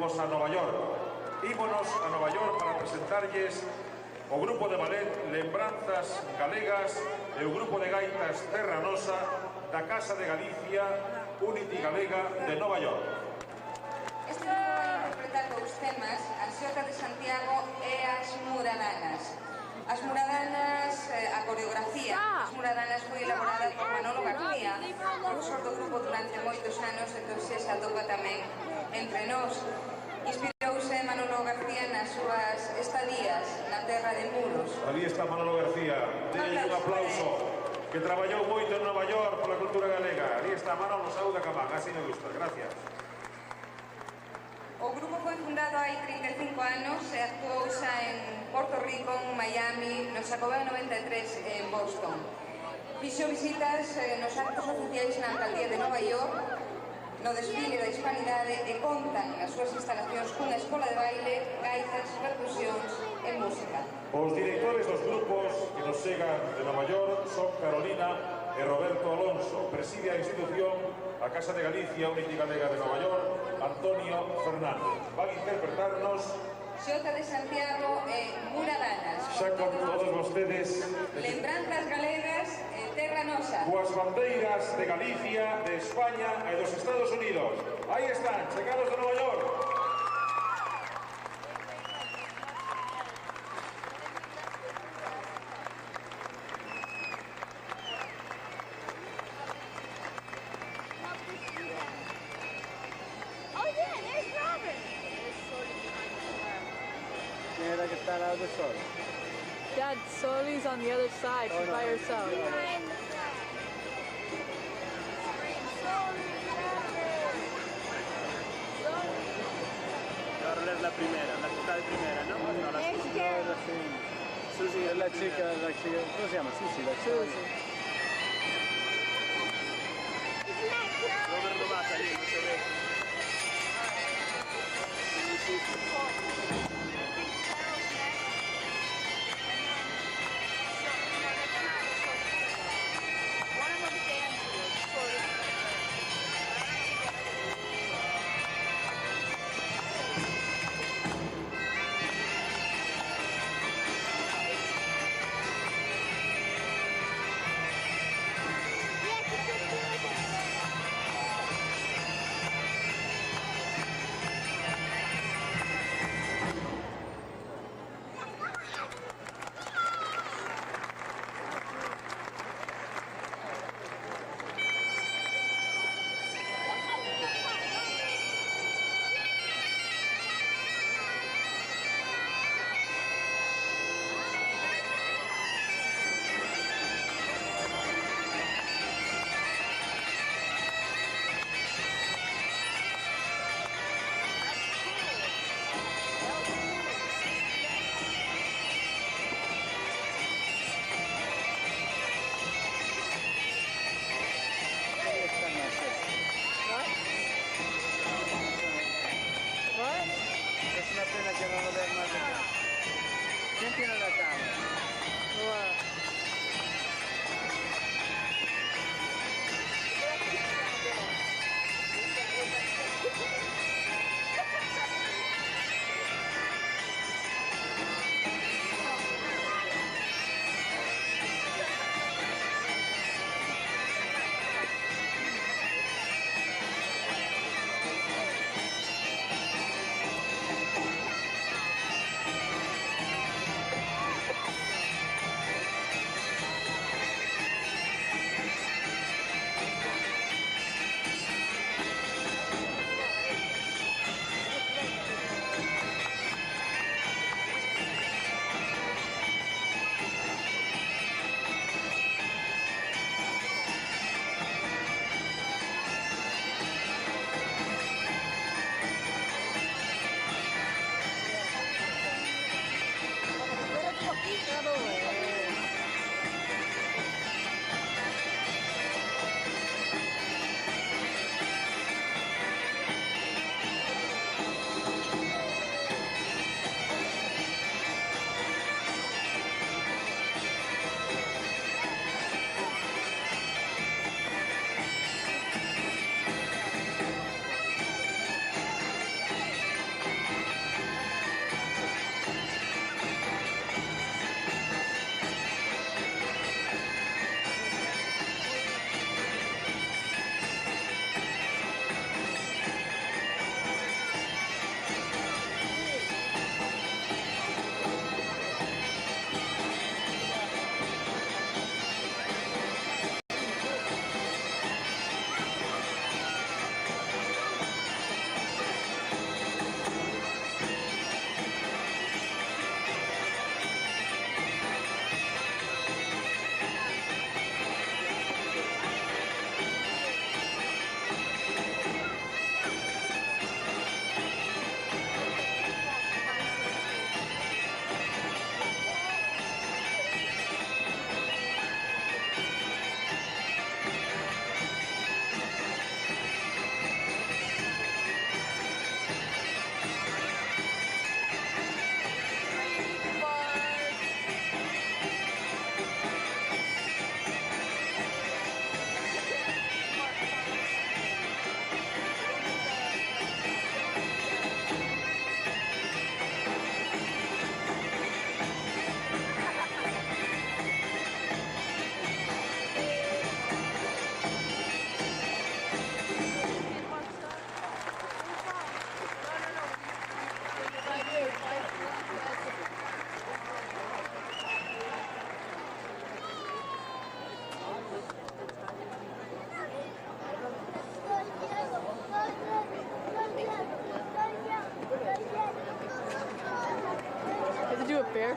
Imos a Nova York. Ímonos a Nova York para presentarlles o grupo de ballet Lembranzas Galegas e o grupo de gaitas Terra Nosa da Casa de Galicia Unity Galega de Nova York. Este grupo vai interpretar dous temas, a Xota de Santiago e as Muradanas. As Muradanas, a coreografía das Muradanas foi elaborada por Manolo García, profesor do grupo durante moitos anos, entón se atopa tamén entre nós. Inspirouse Manolo García nas súas estadías na terra de Muros. Ali está Manolo García, denlle un aplauso, que traballou moito en Nova York pola cultura galega. Ali está Manolo, saúda Camán, así me gusta, gracias. O grupo foi fundado hai 35 anos e actuou xa en Porto Rico, en Miami, no Xacobeo 93 en Boston. Fixo visitas nos actos oficiais na alcaldía de Nova York, no desfile da Hispanidade e contan as súas instalacións cunha escola de baile, gaitas, percusións e música. Os directores dos grupos que nos chegan de Nova York son Carolina e Roberto Alonso. Preside a institución a Casa de Galicia Unity Galega de Nova York, Antonio Fernández. Van a interpretarnos Xota de Santiago e Muradanas. xa con todos vostedes Lembranzas Galegas e Terra Nosa. coas bandeiras de Galicia, de España e dos Estados Unidos. Aí están, chegados de Nova York. Era que está al lado de Sol. Dad, Soli's on the other side. She's by herself. Ahora es la primera, la que está de primera, ¿no? No, la segunda. Susi es la chica, ¿cómo se llama? Susi, la chica. Robert no va a salir, no se ve.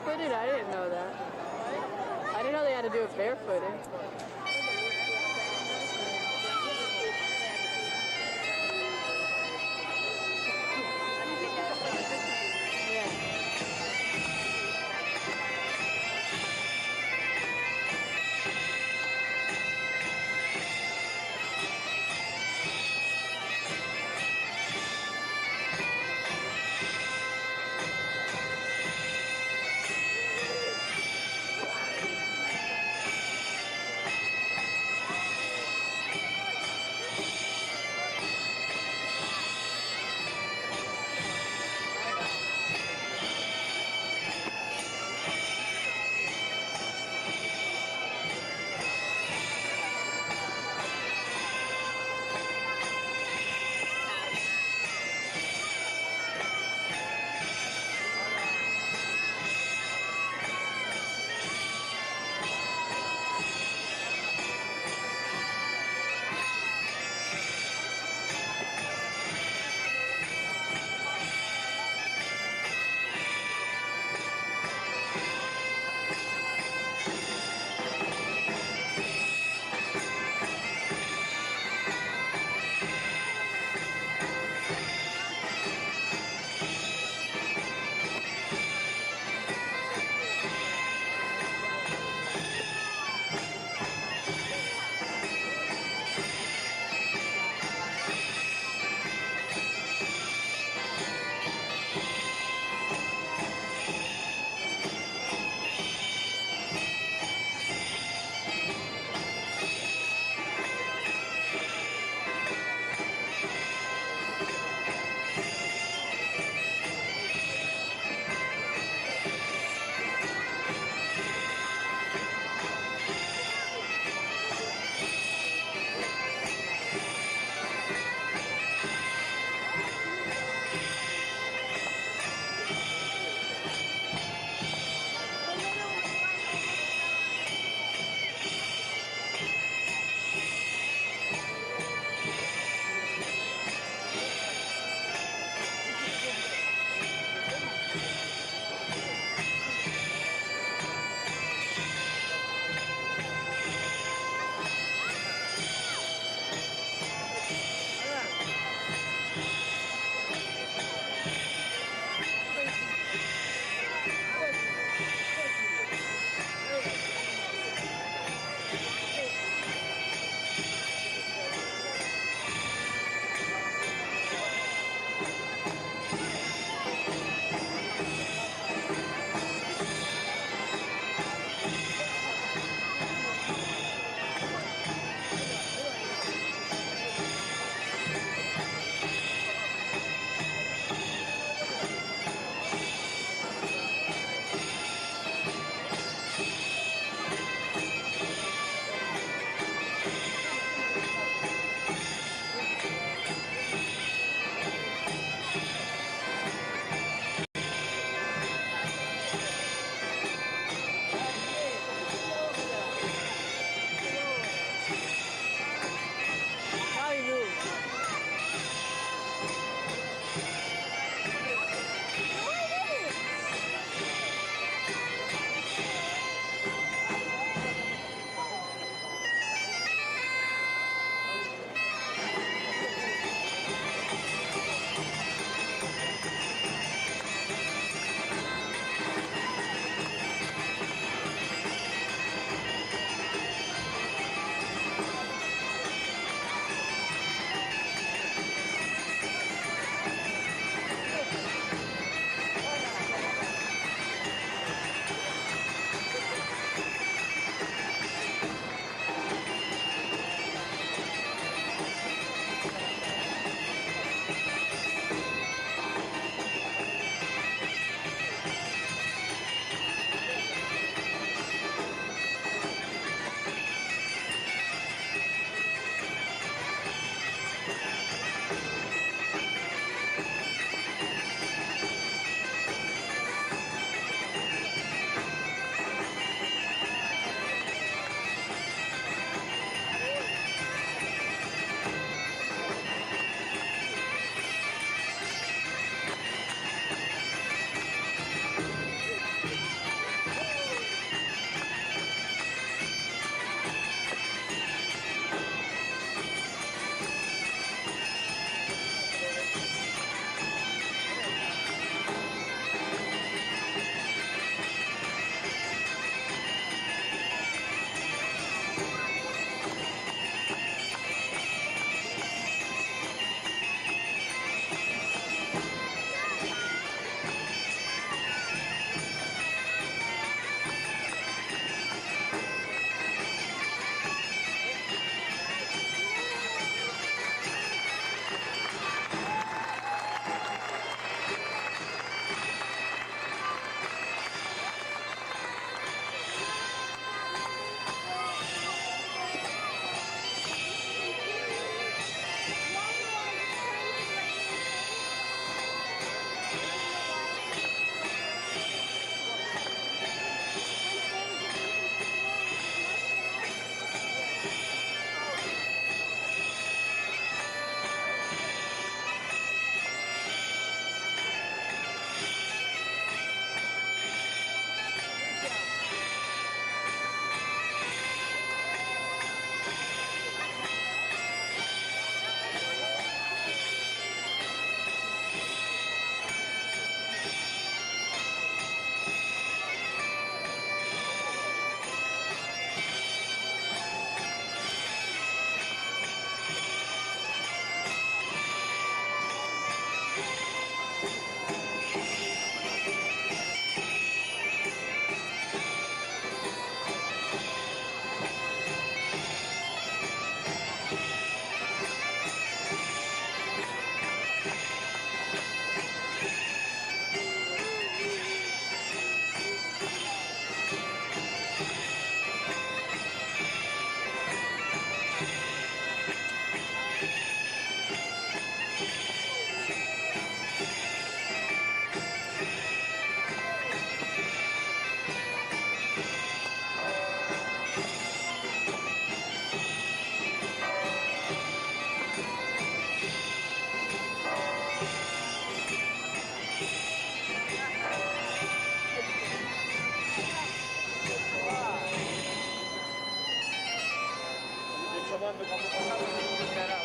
barefooted? I didn't know that. I didn't know they had to do it barefooted. tomando como pasamos no terminará.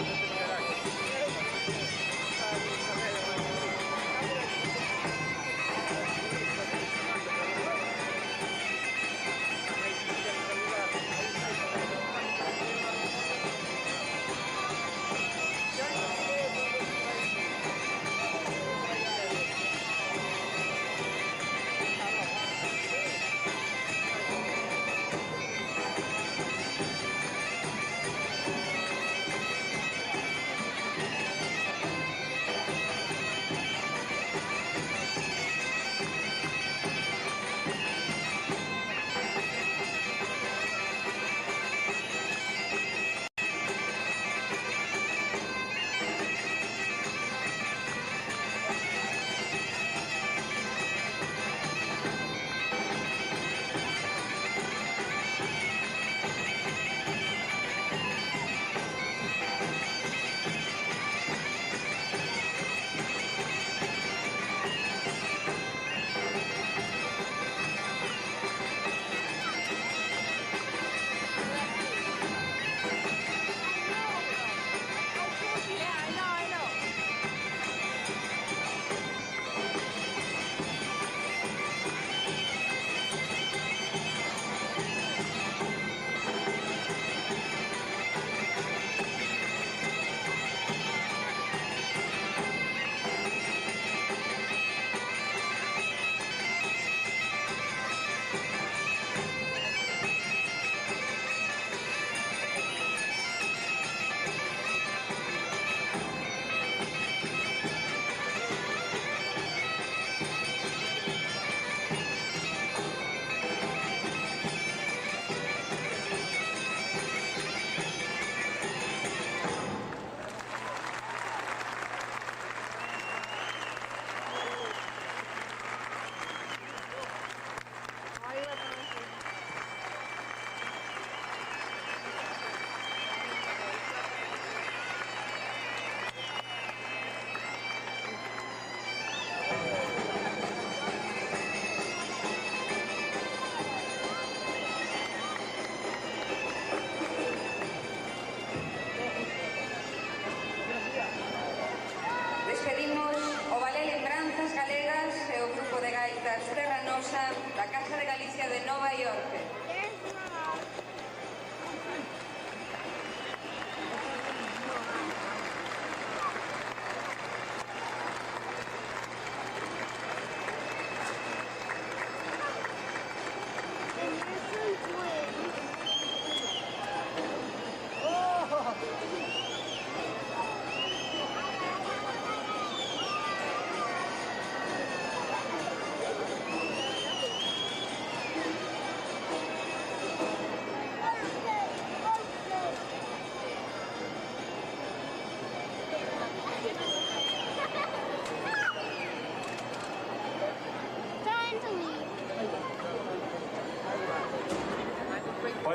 Despedimos o Ballet Lembranzas Galegas e o grupo de gaitas Terra Nosa da Casa de Galicia de Nova York.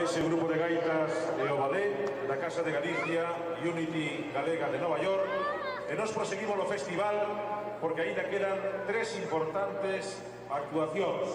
Ese grupo de gaitas e o ballet da Casa de Galicia, Unity Galega de Nova York, e nos proseguimos no festival porque aínda quedan 3 importantes actuacións.